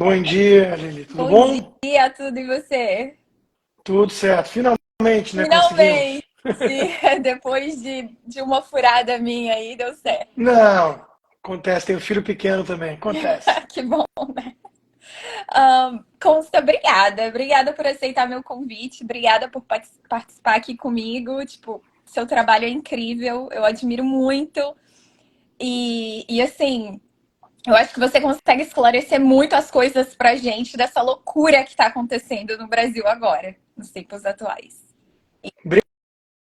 Bom dia, Lili. Tudo Bom bom? dia, tudo e você? Tudo certo. Finalmente, né? Finalmente! Conseguimos. Depois de uma furada minha aí, deu certo. Não, acontece. Tenho filho pequeno também. Acontece. Que bom, né? Consta, obrigada. Obrigada por aceitar meu convite. Obrigada por participar aqui comigo. Tipo, seu trabalho é incrível. Eu admiro muito. E assim, eu acho que você consegue esclarecer muito as coisas pra gente dessa loucura que tá acontecendo no Brasil agora, nos tempos atuais.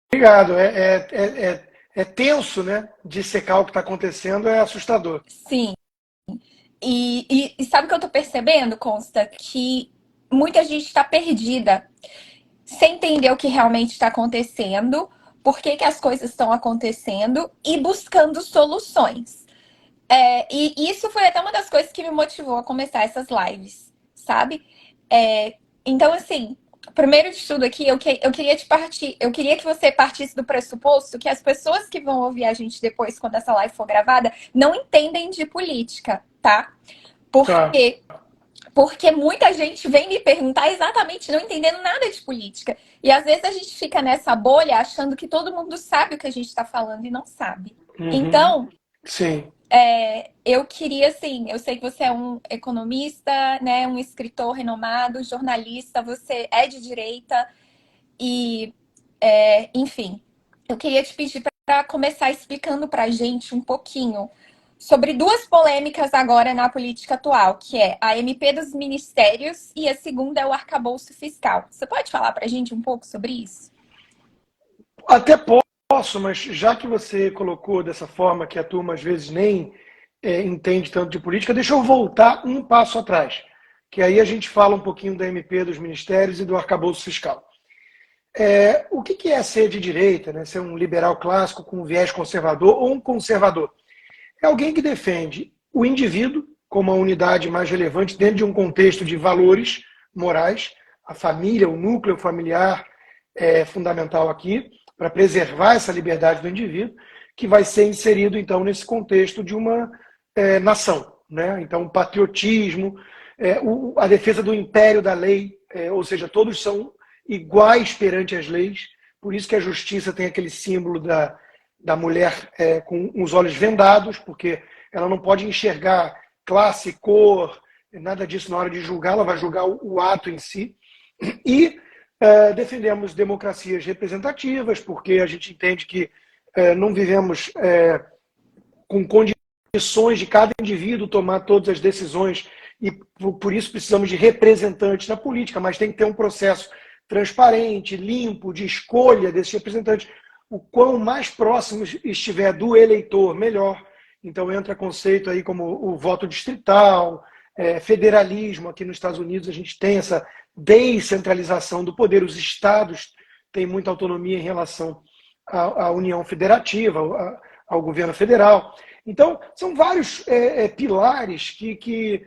Obrigado. É tenso, né? Dissecar o que está acontecendo é assustador. Sim. E sabe o que eu tô percebendo, Consta? Que muita gente está perdida, sem entender o que realmente está acontecendo, por que, que as coisas estão acontecendo e buscando soluções. E isso foi até uma das coisas que me motivou a começar essas lives, sabe? Então, assim, primeiro de tudo aqui, eu queria que você partisse do pressuposto que as pessoas que vão ouvir a gente depois, quando essa live for gravada, não entendem de política, tá? Tá. Porque porque muita gente vem me perguntar exatamente não entendendo nada de política. E às vezes a gente fica nessa bolha achando que todo mundo sabe o que a gente está falando e não sabe. Uhum. Então, Sim. eu queria, assim, eu sei que você é um economista, né, um escritor renomado, jornalista, você é de direita e, enfim, eu queria te pedir para começar explicando para a gente um pouquinho sobre duas polêmicas agora na política atual, que é a MP dos ministérios e a segunda é o arcabouço fiscal. Você pode falar para a gente um pouco sobre isso? Até posso, mas já que você colocou dessa forma que a turma às vezes nem entende tanto de política, deixa eu voltar um passo atrás. Que aí a gente fala um pouquinho da MP dos ministérios e do arcabouço fiscal. O que é ser de direita, né? Ser um liberal clássico com um viés conservador ou um conservador? É alguém que defende o indivíduo como a unidade mais relevante dentro de um contexto de valores morais. A família, o núcleo familiar é fundamental aqui para preservar essa liberdade do indivíduo, que vai ser inserido então nesse contexto de uma nação, né? Então, o patriotismo, a defesa do império da lei, ou seja, todos são iguais perante as leis. Por isso que a justiça tem aquele símbolo da mulher com os olhos vendados, porque ela não pode enxergar classe, cor, nada disso na hora de julgar, ela vai julgar o ato em si. E defendemos democracias representativas, porque a gente entende que não vivemos com condições de cada indivíduo tomar todas as decisões e por isso precisamos de representantes na política, mas tem que ter um processo transparente, limpo, de escolha desses representantes. O quão mais próximo estiver do eleitor, melhor. Então entra conceito aí como o voto distrital, federalismo. Aqui nos Estados Unidos a gente tem essa descentralização do poder. Os estados têm muita autonomia em relação à União Federativa, ao governo federal. Então, são vários pilares que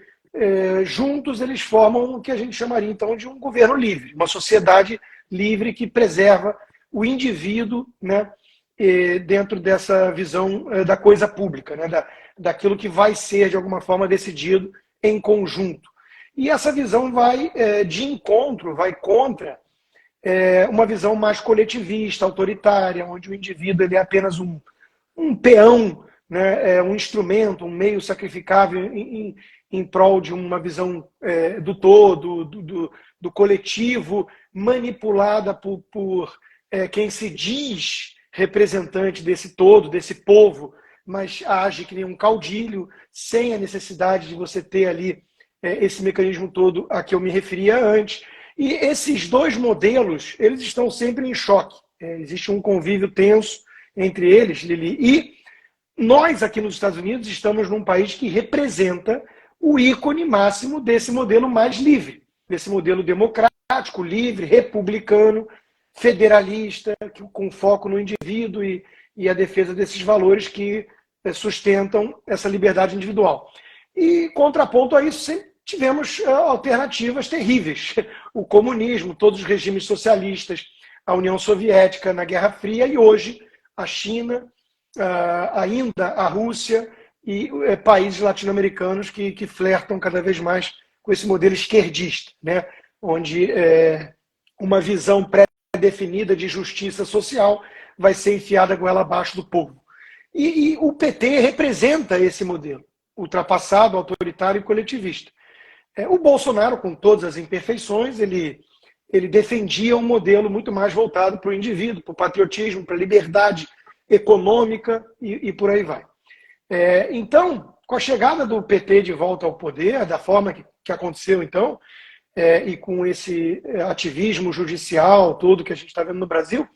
juntos eles formam o que a gente chamaria então de um governo livre, uma sociedade livre que preserva o indivíduo, né, dentro dessa visão da coisa pública, né, daquilo que vai ser de alguma forma decidido em conjunto. E essa visão vai de encontro, vai contra uma visão mais coletivista, autoritária, onde o indivíduo ele é apenas um peão, né, um instrumento, um meio sacrificável em prol de uma visão do todo, do coletivo, manipulada por quem se diz representante desse todo, desse povo, mas age que nem um caudilho, sem a necessidade de você ter ali esse mecanismo todo a que eu me referia antes. E esses dois modelos, eles estão sempre em choque. Existe um convívio tenso entre eles, Lili, e nós aqui nos Estados Unidos estamos num país que representa o ícone máximo desse modelo mais livre, desse modelo democrático, livre, republicano, federalista, com foco no indivíduo e a defesa desses valores que sustentam essa liberdade individual. E, contraponto a isso, sempre tivemos alternativas terríveis. O comunismo, todos os regimes socialistas, a União Soviética na Guerra Fria e hoje a China, ainda a Rússia e países latino-americanos que flertam cada vez mais com esse modelo esquerdista, né? Onde uma visão pré-definida de justiça social vai ser enfiada goela abaixo do povo. E o PT representa esse modelo, ultrapassado, autoritário e coletivista. O Bolsonaro, com todas as imperfeições, ele defendia um modelo muito mais voltado para o indivíduo, para o patriotismo, para a liberdade econômica e por aí vai. Então, com a chegada do PT de volta ao poder, da forma que aconteceu então, e com esse ativismo judicial todo que a gente está vendo no Brasil,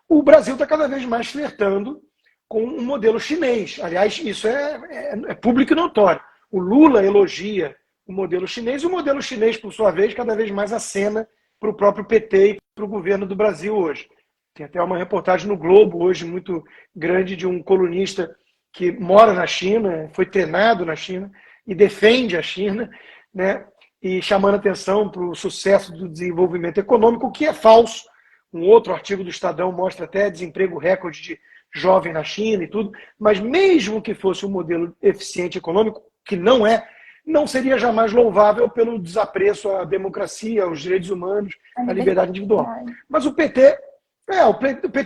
o Brasil está cada vez mais flertando com um modelo chinês. Aliás, isso é público e notório. O Lula elogia o modelo chinês, e o modelo chinês, por sua vez, cada vez mais acena para o próprio PT e para o governo do Brasil hoje. Tem até uma reportagem no Globo hoje muito grande de um colunista que mora na China, foi treinado na China e defende a China, né? E chamando atenção para o sucesso do desenvolvimento econômico, o que é falso. Um outro artigo do Estadão mostra até desemprego recorde de jovem na China e tudo, mas mesmo que fosse um modelo eficiente econômico, que não seria jamais louvável pelo desapreço à democracia, aos direitos humanos, à liberdade individual. Mas o PT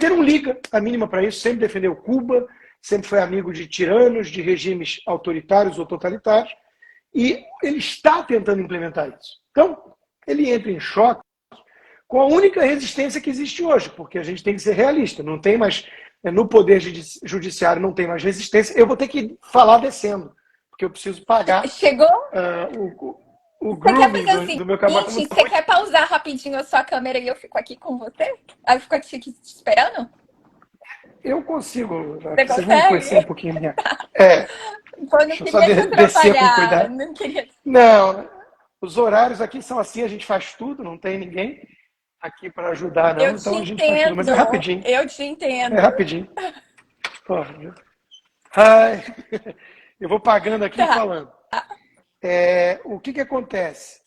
não liga a mínima para isso, sempre defendeu Cuba, sempre foi amigo de tiranos, de regimes autoritários ou totalitários, e ele está tentando implementar isso. Então, ele entra em choque com a única resistência que existe hoje, porque a gente tem que ser realista, não tem mais, no poder judiciário não tem mais resistência, eu vou ter que falar descendo, porque eu preciso pagar Chegou? O grooming assim, do meu cabelo. Gente, você quer pausar rapidinho a sua câmera e eu fico aqui com você? Aí eu fico aqui te esperando? Eu consigo. Vocês vão conhecer um pouquinho minha. Eu não queria te descer com cuidado. Não queria. Não, os horários aqui são assim, a gente faz tudo, não tem ninguém aqui para ajudar, não. Eu então te a gente faz tudo, mas é rapidinho. Eu te entendo. É rapidinho. Porra, ai, eu vou pagando aqui e falando. O que acontece?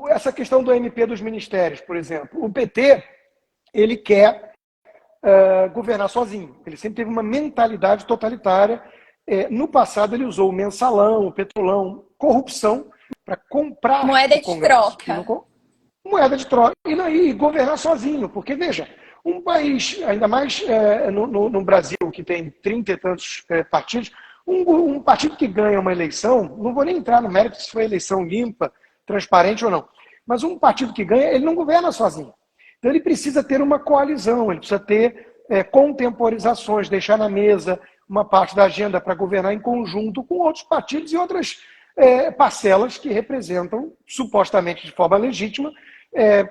Essa questão do MP dos ministérios, por exemplo. O PT, ele quer governar sozinho. Ele sempre teve uma mentalidade totalitária. No passado, ele usou o mensalão, o petrolão, corrupção, para comprar moeda de troca. Moeda de troca. E governar sozinho. Porque, veja, um país, ainda mais no Brasil, que tem 30 e tantos partidos, um partido que ganha uma eleição, não vou nem entrar no mérito se foi eleição limpa, transparente ou não, mas um partido que ganha, ele não governa sozinho. Então ele precisa ter uma coalizão, ele precisa ter contemporizações, deixar na mesa uma parte da agenda para governar em conjunto com outros partidos e outras parcelas que representam, supostamente de forma legítima,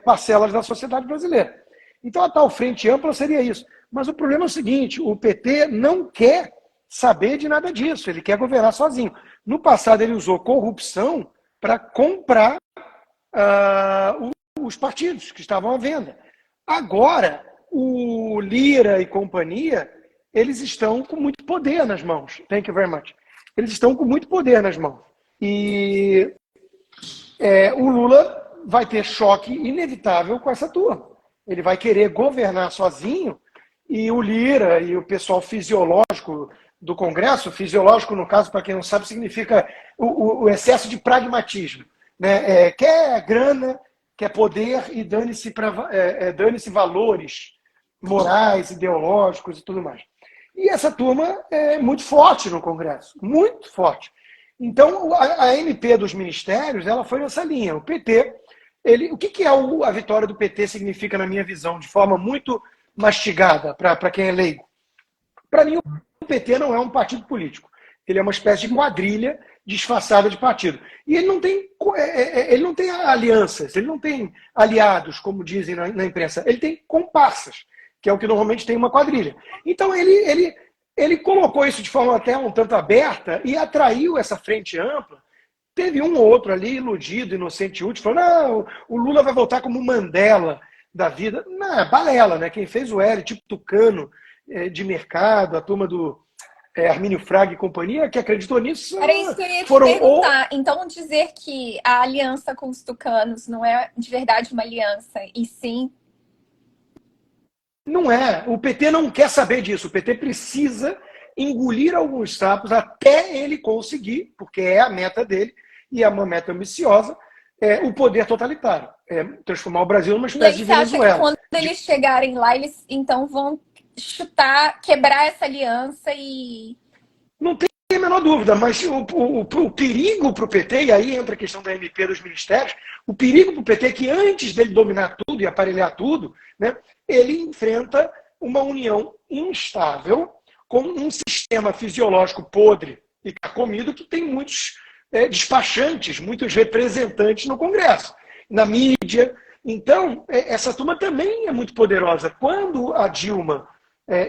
parcelas da sociedade brasileira. Então a tal frente ampla seria isso. Mas o problema é o seguinte, o PT não quer saber de nada disso, ele quer governar sozinho. No passado ele usou corrupção para comprar os partidos que estavam à venda. Agora, o Lira e companhia, eles estão com muito poder nas mãos. Thank you very much. Eles estão com muito poder nas mãos. E o Lula vai ter choque inevitável com essa turma. Ele vai querer governar sozinho e o Lira e o pessoal fisiológico do Congresso, fisiológico, no caso, para quem não sabe, significa o excesso de pragmatismo. Né? Quer grana, quer poder e dane-se valores morais, ideológicos e tudo mais. E essa turma é muito forte no Congresso, muito forte. Então, a MP dos ministérios, ela foi nessa linha. O PT, o que a vitória do PT significa, na minha visão, de forma muito mastigada, para quem é leigo? Para mim, o PT não é um partido político. Ele é uma espécie de quadrilha disfarçada de partido. E ele não tem alianças, ele não tem aliados, como dizem na imprensa. Ele tem comparsas, que é o que normalmente tem uma quadrilha. Então, ele colocou isso de forma até um tanto aberta e atraiu essa frente ampla. Teve um ou outro ali iludido, inocente e útil, falando, não, o Lula vai voltar como Mandela da vida. Não, é balela, né? Quem fez o L, tipo Tucano, de mercado, a turma do Armínio Fraga e companhia, que acreditou nisso. Era isso que eu ia te perguntar. Então, dizer que a aliança com os tucanos não é de verdade uma aliança, e sim... Não é. O PT não quer saber disso. O PT precisa engolir alguns sapos até ele conseguir, porque é a meta dele, e é uma meta ambiciosa, o poder totalitário, transformar o Brasil numa E aí espécie de você acha que Venezuela. quando eles chegarem lá, eles então vão chutar, quebrar essa aliança e... Não tem a menor dúvida, mas o perigo para o PT, e aí entra a questão da MP dos ministérios, o perigo para o PT é que antes dele dominar tudo e aparelhar tudo, né, ele enfrenta uma união instável com um sistema fisiológico podre e carcomido que tem muitos despachantes, muitos representantes no Congresso, na mídia. Então, essa turma também é muito poderosa. Quando a Dilma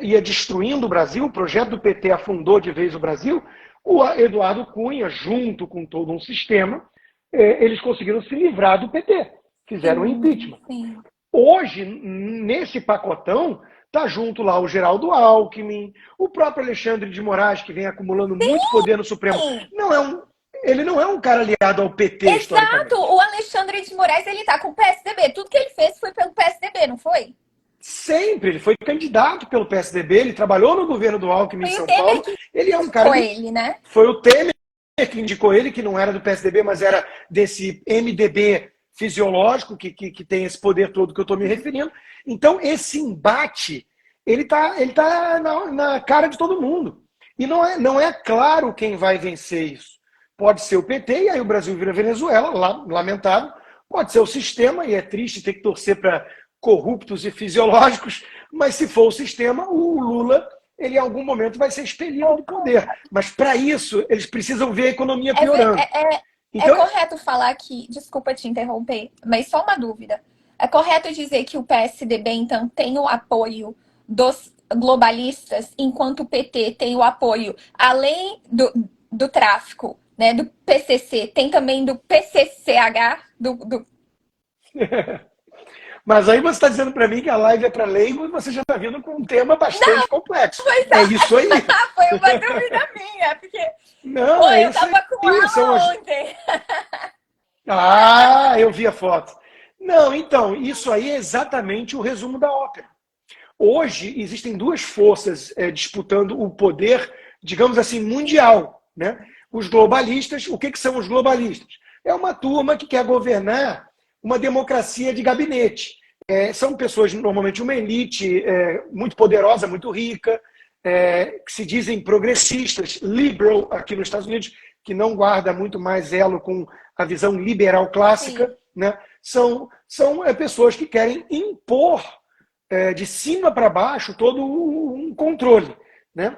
ia destruindo o Brasil, o projeto do PT afundou de vez o Brasil, o Eduardo Cunha, junto com todo um sistema, eles conseguiram se livrar do PT, fizeram um impeachment. Sim. Hoje, nesse pacotão, está junto lá o Geraldo Alckmin, o próprio Alexandre de Moraes, que vem acumulando muito poder no Supremo. Ele não é um cara aliado ao PT, historicamente. Exato! O Alexandre de Moraes, ele tá com o PSDB. Tudo que ele fez foi pelo PSDB, não foi? Sempre, ele foi candidato pelo PSDB, ele trabalhou no governo do Alckmin em São Paulo. Ele é um cara. Foi ele, né? Foi o Temer que indicou ele, que não era do PSDB, mas era desse MDB fisiológico, que tem esse poder todo que eu estou me referindo. Então, esse embate, ele tá na cara de todo mundo. E não é claro quem vai vencer isso. Pode ser o PT, e aí o Brasil vira Venezuela, lamentável. Pode ser o sistema, e é triste ter que torcer para corruptos e fisiológicos, mas se for o sistema, o Lula, ele em algum momento vai ser expelido do poder. Mas para isso, eles precisam ver a economia piorando. Então, é correto falar que, desculpa te interromper, mas só uma dúvida. É correto dizer que o PSDB, então, tem o apoio dos globalistas, enquanto o PT tem o apoio, além do tráfico, né, do PCC, tem também do PCCH, Mas aí você está dizendo para mim que a live é para leigo e você já está vindo com um tema bastante complexo. Isso aí. Foi uma dúvida minha, porque não, eu estava com aula ontem. Eu vi a foto. Não, então, isso aí é exatamente o resumo da ópera. Hoje existem duas forças disputando o poder, digamos assim, mundial, né? Os globalistas, o que são os globalistas? É uma turma que quer governar uma democracia de gabinete. São pessoas, normalmente, uma elite muito poderosa, muito rica, que se dizem progressistas, liberal, aqui nos Estados Unidos, que não guarda muito mais elo com a visão liberal clássica, né? São pessoas que querem impor de cima para baixo todo um controle, né?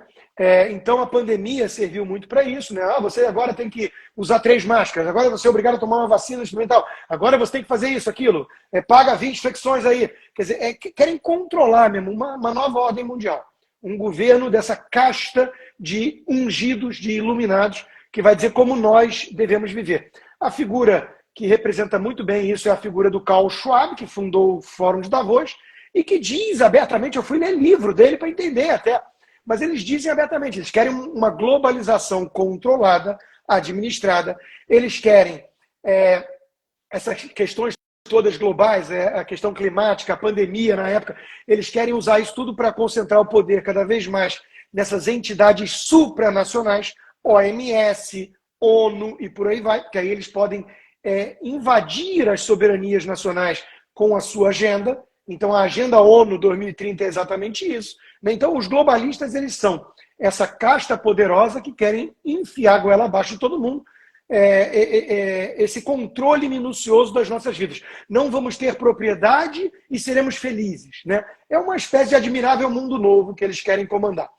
Então a pandemia serviu muito para isso, né? Você agora tem que usar 3 máscaras, agora você é obrigado a tomar uma vacina experimental, agora você tem que fazer isso, aquilo, paga 20 flexões aí. Quer dizer, querem controlar mesmo uma nova ordem mundial. Um governo dessa casta de ungidos, de iluminados, que vai dizer como nós devemos viver. A figura que representa muito bem isso é a figura do Klaus Schwab, que fundou o Fórum de Davos, e que diz abertamente, eu fui ler livro dele para entender até, mas eles dizem abertamente, eles querem uma globalização controlada, administrada, eles querem essas questões todas globais, a questão climática, a pandemia na época, eles querem usar isso tudo para concentrar o poder cada vez mais nessas entidades supranacionais, OMS, ONU e por aí vai, que aí eles podem invadir as soberanias nacionais com a sua agenda. Então, a Agenda ONU 2030 é exatamente isso. Então, os globalistas, eles são essa casta poderosa que querem enfiar a goela abaixo de todo mundo, esse controle minucioso das nossas vidas. Não vamos ter propriedade e seremos felizes, né? É uma espécie de admirável mundo novo que eles querem comandar.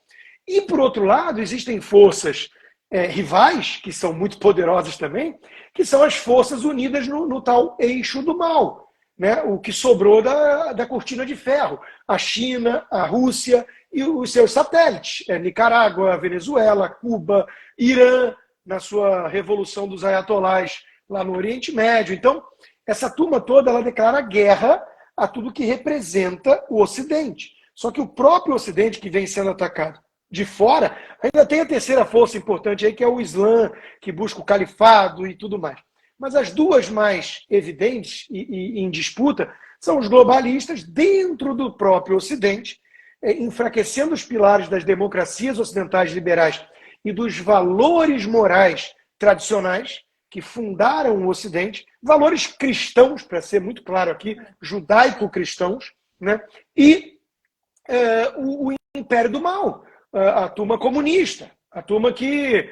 E, por outro lado, existem forças rivais, que são muito poderosas também, que são as forças unidas no tal eixo do mal. Né, o que sobrou da cortina de ferro, a China, a Rússia e os seus satélites, Nicarágua, Venezuela, Cuba, Irã, na sua revolução dos ayatolás lá no Oriente Médio. Então, essa turma toda ela declara guerra a tudo que representa o Ocidente. Só que o próprio Ocidente, que vem sendo atacado de fora, ainda tem a terceira força importante aí, que é o Islã, que busca o califado e tudo mais. Mas as duas mais evidentes e em disputa são os globalistas dentro do próprio Ocidente, enfraquecendo os pilares das democracias ocidentais liberais e dos valores morais tradicionais, que fundaram o Ocidente, valores cristãos, para ser muito claro aqui, judaico-cristãos, né? E o Império do Mal, a turma comunista, a turma que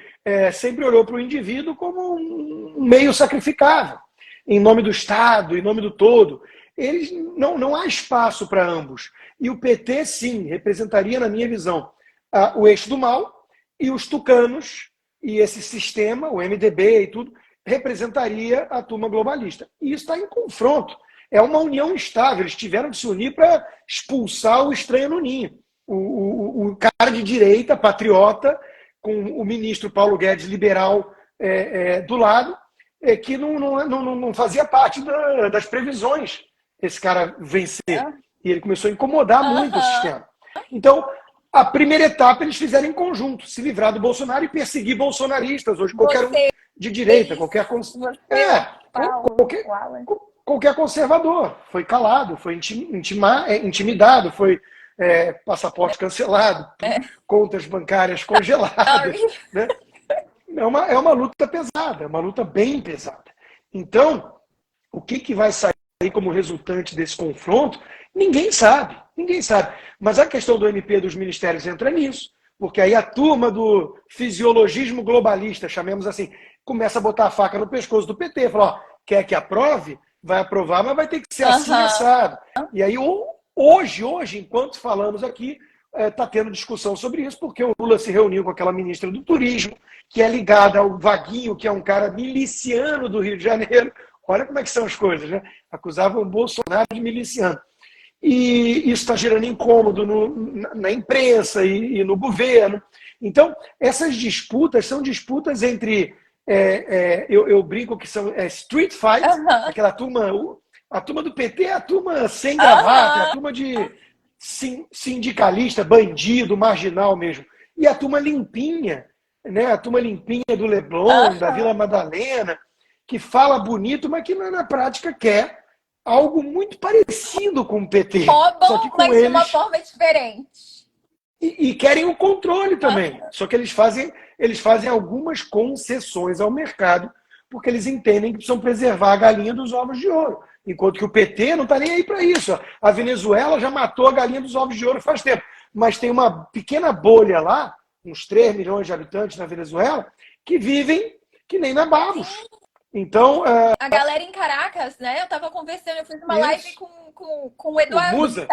sempre olhou para o indivíduo como um meio sacrificável, em nome do Estado, em nome do todo. Eles não há espaço para ambos. E o PT, sim, representaria, na minha visão, o eixo do mal, e os tucanos, e esse sistema, o MDB e tudo, representaria a turma globalista. E isso está em confronto. É uma união estável. Eles tiveram que se unir para expulsar o estranho no ninho. O cara de direita, patriota, com o ministro Paulo Guedes, liberal, do lado, que não fazia parte das previsões esse cara vencer. E ele começou a incomodar muito o sistema. Então, a primeira etapa eles fizeram em conjunto, se livrar do Bolsonaro e perseguir bolsonaristas. Hoje, qualquer um de direita, qualquer conservador foi calado, foi intimidado, foi passaporte cancelado, contas bancárias congeladas. Né? É uma luta pesada, é uma luta bem pesada. Então, o que vai sair como resultante desse confronto, ninguém sabe. Ninguém sabe. Mas a questão do MP dos ministérios entra nisso, porque aí a turma do fisiologismo globalista, chamemos assim, começa a botar a faca no pescoço do PT, fala, ó, quer que aprove? Vai aprovar, mas vai ter que ser assim, assado. E aí, hoje, enquanto falamos aqui, está tendo discussão sobre isso, porque o Lula se reuniu com aquela ministra do Turismo, que é ligada ao Vaguinho, que é um cara miliciano do Rio de Janeiro. Olha como é que são as coisas, né? Acusavam o Bolsonaro de miliciano. E isso está gerando incômodo na imprensa e no governo. Então, essas disputas são disputas entre... eu brinco que são street fights, aquela turma... A turma do PT é a turma sem gravata, é a turma de sindicalista, bandido, marginal mesmo. E a turma limpinha, né? A turma limpinha do Leblon, da Vila Madalena, que fala bonito, mas que na prática quer algo muito parecido com o PT. Só que com mas eles... de uma forma diferente. E querem o controle também. Só que eles fazem algumas concessões ao mercado, porque eles entendem que precisam preservar a galinha dos ovos de ouro. Enquanto que o PT não está nem aí para isso. A Venezuela já matou a galinha dos ovos de ouro faz tempo. Mas tem uma pequena bolha lá, uns 3 milhões de habitantes na Venezuela, que vivem que nem nababos. Então, a galera em Caracas, né? Eu estava conversando, eu fiz uma live com o Eduardo Musa.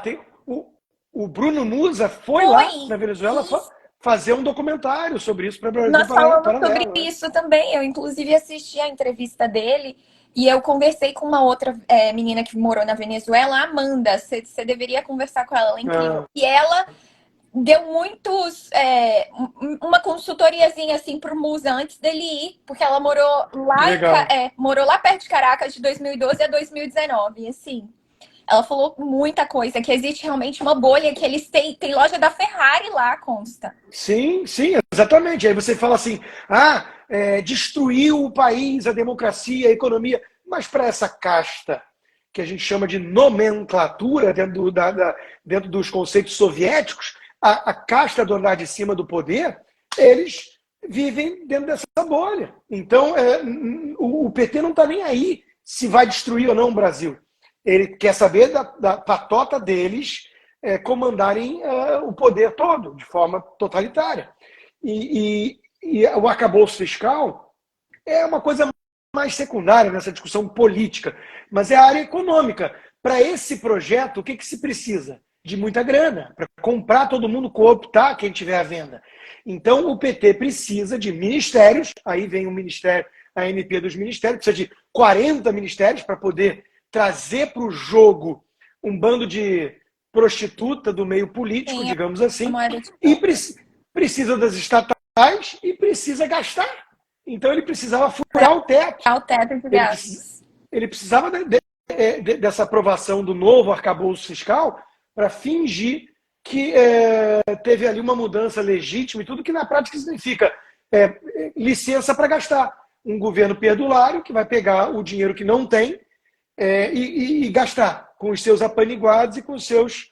Tem o Bruno Musa foi lá na Venezuela fazer um documentário sobre isso para o Brasil. Nós falamos sobre isso também. Eu, inclusive, assisti a entrevista dele e eu conversei com uma outra menina que morou na Venezuela, a Amanda. Você deveria conversar com ela, ela é incrível. E ela deu uma consultoriazinha assim pro Musa antes dele ir, porque ela morou lá perto de Caracas de 2012 a 2019, assim. Ela falou muita coisa, que existe realmente uma bolha, que eles têm loja da Ferrari lá, consta. Sim, exatamente. Aí você fala assim, destruiu o país, a democracia, a economia, mas para essa casta que a gente chama de nomenclatura dentro dos conceitos soviéticos, a casta do andar de cima do poder, eles vivem dentro dessa bolha. Então, o PT não está nem aí se vai destruir ou não o Brasil. Ele quer saber da patota deles comandarem o poder todo, de forma totalitária. E o arcabouço fiscal é uma coisa mais secundária nessa discussão política, mas é a área econômica. Para esse projeto, o que se precisa? De muita grana, para comprar todo mundo, cooptar quem tiver à venda. Então, o PT precisa de ministérios, aí vem o ministério, a MP dos ministérios, precisa de 40 ministérios para poder trazer para o jogo um bando de prostituta do meio político, digamos assim, e precisa das estatais e precisa gastar. Então, ele precisava furar o teto. Ele precisava dessa aprovação do novo arcabouço fiscal para fingir que teve ali uma mudança legítima e tudo, que na prática significa licença para gastar. Um governo perdulário que vai pegar o dinheiro que não tem e gastar com os seus apaniguados e com os seus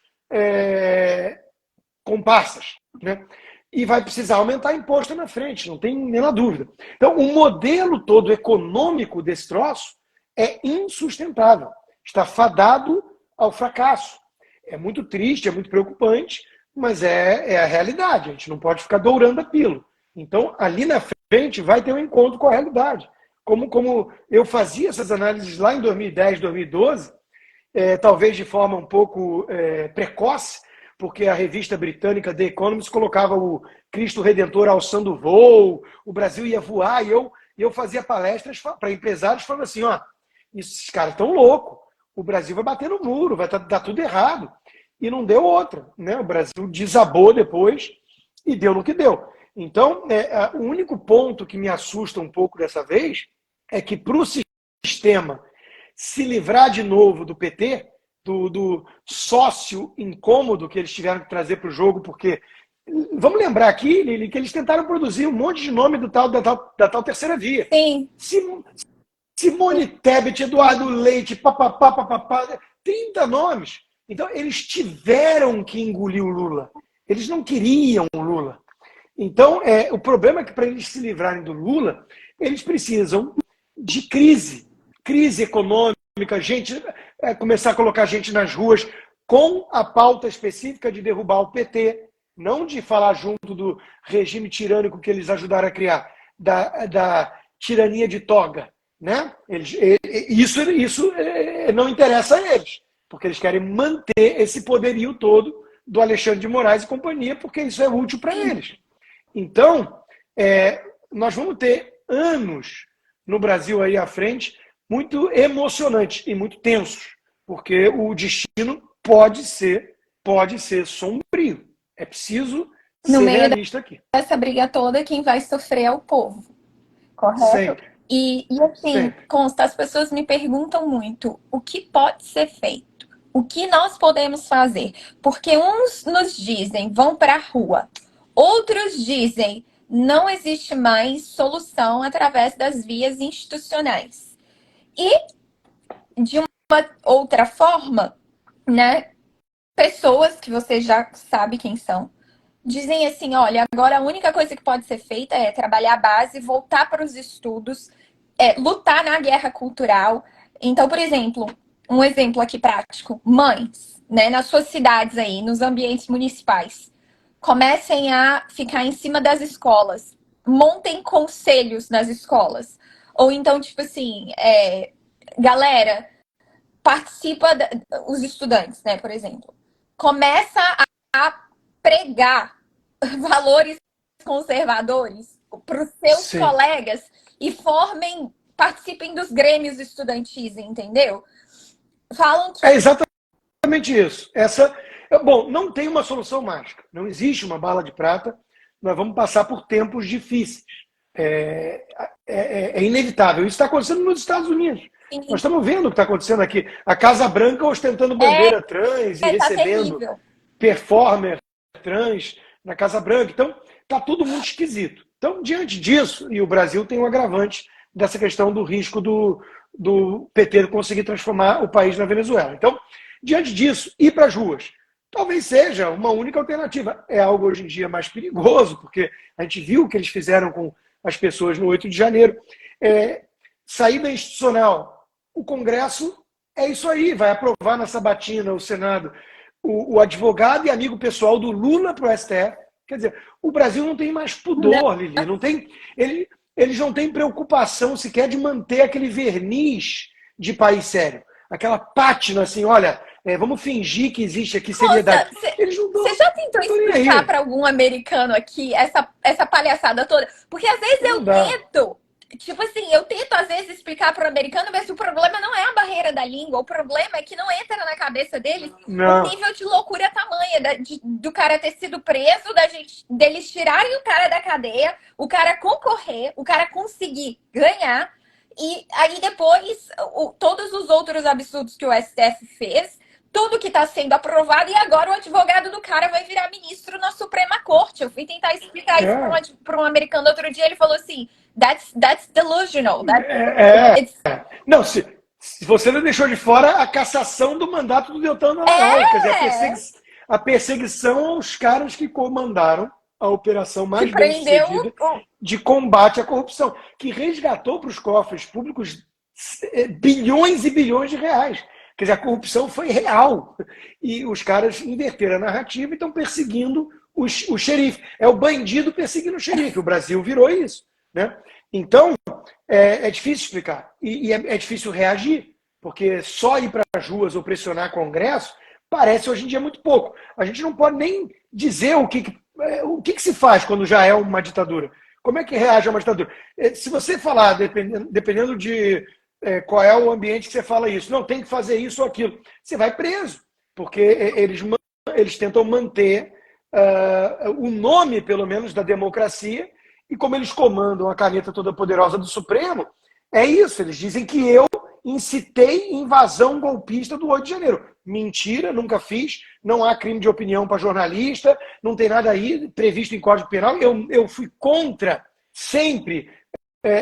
comparsas. Né? e vai precisar aumentar imposto na frente, não tem nenhuma dúvida. Então, o modelo todo econômico desse troço é insustentável, está fadado ao fracasso. É muito triste, é muito preocupante, mas é a realidade, a gente não pode ficar dourando a pílula. Então, ali na frente vai ter um encontro com a realidade. Como eu fazia essas análises lá em 2010, 2012, talvez de forma um pouco precoce, porque a revista britânica The Economist colocava o Cristo Redentor alçando o voo, o Brasil ia voar, e eu fazia palestras para empresários falando assim, ó, esses caras estão loucos, o Brasil vai bater no muro, vai dar tudo errado. E não deu outra, né? O Brasil desabou depois e deu no que deu. Então, o único ponto que me assusta um pouco dessa vez é que para o sistema se livrar de novo do PT, do sócio incômodo que eles tiveram que trazer para o jogo, porque vamos lembrar aqui, Lili, que eles tentaram produzir um monte de nome da tal terceira via. Sim. Simone Tebet, Eduardo Leite, papapá, 30 nomes. Então, eles tiveram que engolir o Lula. Eles não queriam o Lula. Então, o problema é que para eles se livrarem do Lula, eles precisam de crise econômica, começar a colocar gente nas ruas com a pauta específica de derrubar o PT, não de falar junto do regime tirânico que eles ajudaram a criar, da tirania de toga. Né? Isso não interessa a eles, porque eles querem manter esse poderio todo do Alexandre de Moraes e companhia, porque isso é útil para eles. Então, nós vamos ter anos no Brasil aí à frente muito emocionantes e muito tensos, porque o destino pode ser sombrio. É preciso ser realista aqui. Essa briga toda, quem vai sofrer é o povo, correto? Sempre. E assim, Consta, as pessoas me perguntam muito o que pode ser feito, o que nós podemos fazer, porque uns nos dizem vão para a rua, outros dizem não existe mais solução através das vias institucionais. E de uma outra forma, né, pessoas que você já sabe quem são, dizem assim, olha, agora a única coisa que pode ser feita é trabalhar a base, voltar para os estudos, lutar na guerra cultural. Então, por exemplo, um exemplo aqui prático, mães, né, nas suas cidades aí, nos ambientes municipais, comecem a ficar em cima das escolas, montem conselhos nas escolas. Ou então, tipo assim, galera, participa, os estudantes, né, por exemplo, começa a pregar valores conservadores para os seus colegas e participem dos grêmios estudantis, entendeu? Falam que... É exatamente isso. Bom, não tem uma solução mágica. Não existe uma bala de prata. Nós vamos passar por tempos difíceis. É inevitável. Isso está acontecendo nos Estados Unidos. Sim. Nós estamos vendo o que está acontecendo aqui. A Casa Branca ostentando bandeira trans e recebendo performer trans na Casa Branca. Então, está tudo muito esquisito. Então, diante disso, e o Brasil tem um agravante dessa questão do risco do PT conseguir transformar o país na Venezuela. Então, diante disso, ir para as ruas talvez seja uma única alternativa. É algo hoje em dia mais perigoso, porque a gente viu o que eles fizeram com as pessoas no 8 de janeiro. Saída institucional. O Congresso é isso aí, vai aprovar na sabatina o Senado o advogado e amigo pessoal do Lula para o STF. Quer dizer, o Brasil não tem mais pudor, Lili. Eles não têm preocupação sequer de manter aquele verniz de país sério. Aquela pátina assim, olha, vamos fingir que existe aqui seriedade. Você já tentou explicar para algum americano aqui essa palhaçada toda? Porque às vezes eu tento... Tipo assim, eu tento às vezes explicar para o americano, mas o problema não é a barreira da língua, o problema é que não entra na cabeça deles o nível de loucura tamanha do cara ter sido preso, deles tirarem o cara da cadeia, o cara concorrer, o cara conseguir ganhar, e aí depois todos os outros absurdos que o STF fez, tudo que está sendo aprovado, e agora o advogado do cara vai virar ministro na Suprema Corte. Eu fui tentar explicar isso para um americano outro dia, ele falou assim, that's delusional. Não, se você não deixou de fora a cassação do mandato do Deltan Dallagnol, quer dizer, a perseguição aos caras que comandaram a operação Que mais prendeu bem-sucedida de combate à corrupção, que resgatou para os cofres públicos bilhões e bilhões de reais. Quer dizer, a corrupção foi real. E os caras inverteram a narrativa e estão perseguindo o xerife. É o bandido perseguindo o xerife. O Brasil virou isso. Né? Então, é difícil explicar. E é difícil reagir, porque só ir para as ruas ou pressionar Congresso parece hoje em dia muito pouco. A gente não pode nem dizer o que se faz quando já é uma ditadura. Como é que reage a uma ditadura? Se você falar, dependendo de qual é o ambiente que você fala isso, não, tem que fazer isso ou aquilo, você vai preso, porque eles tentam manter o nome, pelo menos, da democracia, e como eles comandam a caneta toda poderosa do Supremo, é isso, eles dizem que eu incitei invasão golpista do 8 de janeiro. Mentira, nunca fiz, não há crime de opinião para jornalista, não tem nada aí previsto em Código Penal. Eu fui contra, sempre,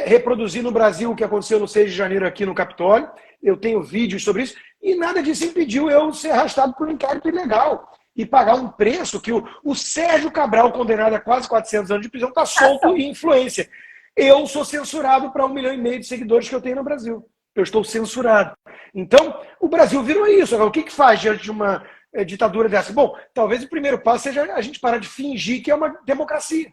reproduzir no Brasil o que aconteceu no 6 de janeiro aqui no Capitólio. Eu tenho vídeos sobre isso, e nada disso impediu eu ser arrastado por um inquérito ilegal e pagar um preço que o Sérgio Cabral, condenado a quase 400 anos de prisão, está solto e influência. Eu sou censurado para 1,5 milhão de seguidores que eu tenho no Brasil. Eu estou censurado. Então, o Brasil virou isso. Agora, o que faz diante de uma ditadura dessa? Bom, talvez o primeiro passo seja a gente parar de fingir que é uma democracia.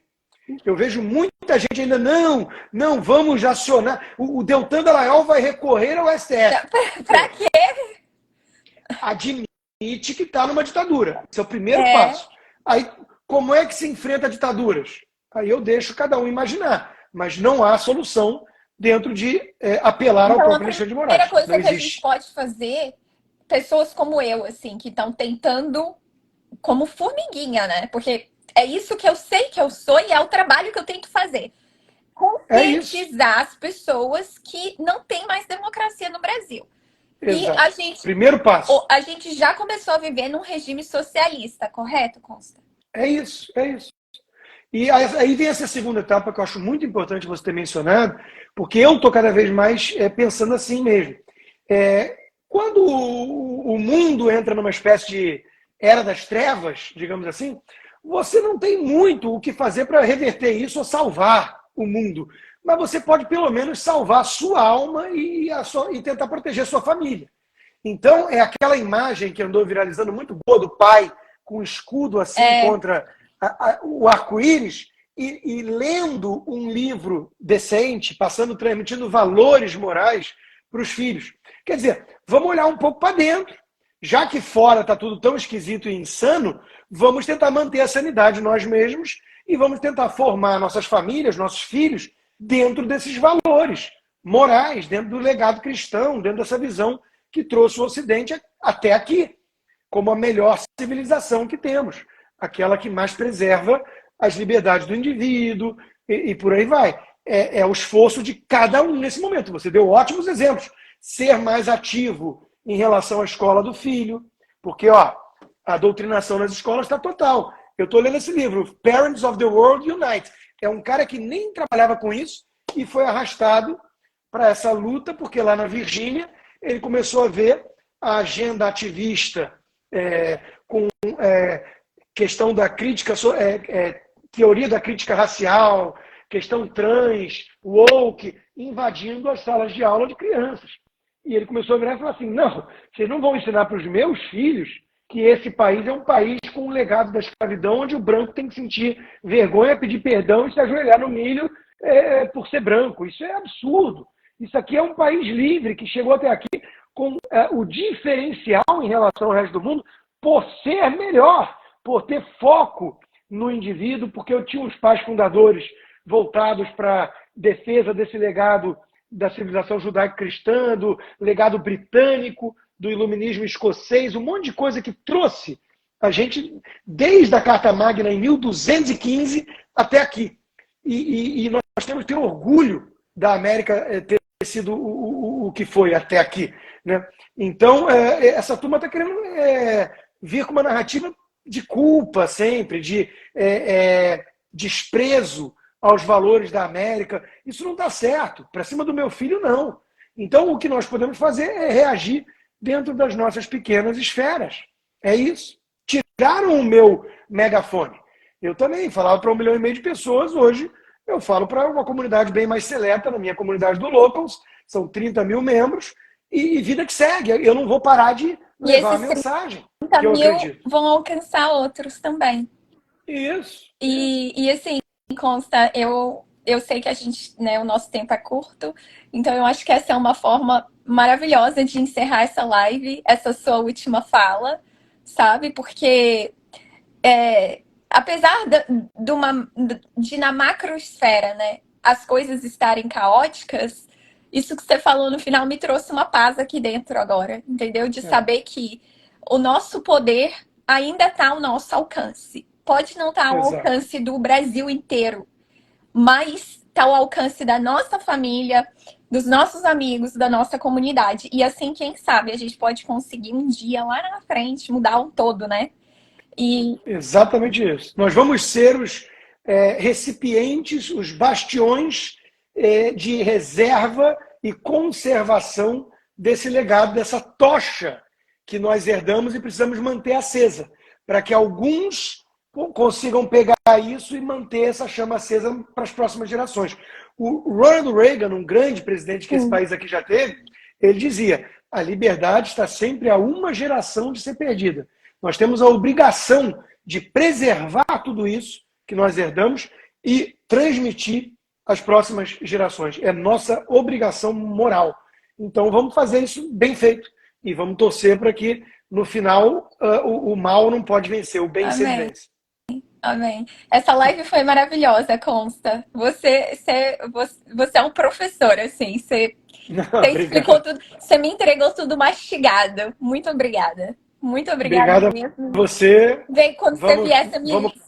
Eu vejo muita gente ainda, não, vamos acionar. O Deltan Dallagnol vai recorrer ao STF. Para quê? Admite que está numa ditadura. Esse é o primeiro passo. Aí, como é que se enfrenta ditaduras? Aí eu deixo cada um imaginar. Mas não há solução dentro de apelar ao próprio Alexandre de Moraes. A primeira coisa que a gente pode fazer, pessoas como eu, assim, que estão tentando como formiguinha, né? Porque é isso que eu sei que eu sou e é o trabalho que eu tento fazer. Conscientizar as pessoas que não tem mais democracia no Brasil. Exato. E a gente, primeiro passo. A gente já começou a viver num regime socialista, correto, Consta? É isso. E aí vem essa segunda etapa que eu acho muito importante você ter mencionado, porque eu estou cada vez mais pensando assim mesmo. Quando o mundo entra numa espécie de era das trevas, digamos assim, você não tem muito o que fazer para reverter isso ou salvar o mundo. Mas você pode, pelo menos, salvar a sua alma e tentar proteger a sua família. Então, é aquela imagem que andou viralizando muito boa do pai com o escudo assim contra o arco-íris e lendo um livro decente, transmitindo valores morais para os filhos. Quer dizer, vamos olhar um pouco para dentro. Já que fora está tudo tão esquisito e insano, vamos tentar manter a sanidade nós mesmos e vamos tentar formar nossas famílias, nossos filhos, dentro desses valores morais, dentro do legado cristão, dentro dessa visão que trouxe o Ocidente até aqui, como a melhor civilização que temos, aquela que mais preserva as liberdades do indivíduo e por aí vai. É o esforço de cada um nesse momento. Você deu ótimos exemplos. Ser mais ativo em relação à escola do filho, porque a doutrinação nas escolas está total. Eu estou lendo esse livro, Parents of the World Unite. É um cara que nem trabalhava com isso e foi arrastado para essa luta, porque lá na Virgínia ele começou a ver a agenda ativista com questão da crítica, teoria da crítica racial, questão trans, woke, invadindo as salas de aula de crianças. E ele começou a virar e falar assim, não, vocês não vão ensinar para os meus filhos que esse país é um país com um legado da escravidão, onde o branco tem que sentir vergonha, pedir perdão e se ajoelhar no milho por ser branco. Isso é absurdo. Isso aqui é um país livre que chegou até aqui com o diferencial em relação ao resto do mundo por ser melhor, por ter foco no indivíduo, porque eu tinha uns pais fundadores voltados para a defesa desse legado da civilização judaico-cristã, do legado britânico, do iluminismo escocês, um monte de coisa que trouxe a gente desde a Carta Magna em 1215 até aqui. E nós temos que ter orgulho da América ter sido o que foi até aqui. Né? Então, essa turma está querendo vir com uma narrativa de culpa sempre, de desprezo aos valores da América. Isso não está certo. Para cima do meu filho, não. Então, o que nós podemos fazer é reagir dentro das nossas pequenas esferas. É isso. Tiraram o meu megafone. Eu também falava para 1,5 milhão de pessoas, hoje eu falo para uma comunidade bem mais seleta, na minha comunidade do Locals, são 30 mil membros, e vida que segue. Eu não vou parar de E levar a esses mensagem 30 que eu mil acredito. vão alcançar outros também. Isso. E assim, Consta, eu sei que a gente, né, o nosso tempo é curto, então eu acho que essa é uma forma maravilhosa de encerrar essa live, essa sua última fala, sabe? Porque apesar de na macroesfera, né, as coisas estarem caóticas, isso que você falou no final me trouxe uma paz aqui dentro agora, entendeu? De saber que o nosso poder ainda está ao nosso alcance. Pode não estar ao Exato. alcance do Brasil inteiro, mas está ao alcance da nossa família, dos nossos amigos, da nossa comunidade. E assim, quem sabe, a gente pode conseguir um dia lá na frente mudar um todo, né? E Exatamente isso. Nós vamos ser os recipientes, os bastiões de reserva e conservação desse legado, dessa tocha que nós herdamos e precisamos manter acesa, para que alguns consigam pegar isso e manter essa chama acesa para as próximas gerações. O Ronald Reagan, um grande presidente que esse país aqui já teve, ele dizia: a liberdade está sempre a uma geração de ser perdida. Nós temos a obrigação de preservar tudo isso que nós herdamos e transmitir às próximas gerações. É nossa obrigação moral. Então vamos fazer isso bem feito e vamos torcer para que no final o mal não pode vencer, o bem sempre vence. Amém. Essa live foi maravilhosa, Consta. Você é um professor, assim. Você explicou tudo. Você me entregou tudo mastigado. Muito obrigada. Muito obrigada Obrigado mesmo. a você. Vem quando você vier, você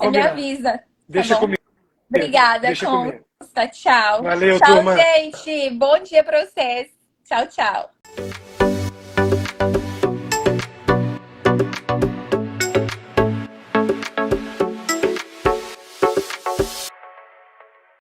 me avisa. Tá Deixa bom? comigo. Obrigada, Deixa comigo. Consta. Tchau. Valeu, Tchau, turma. gente. Bom dia pra vocês. Tchau, tchau.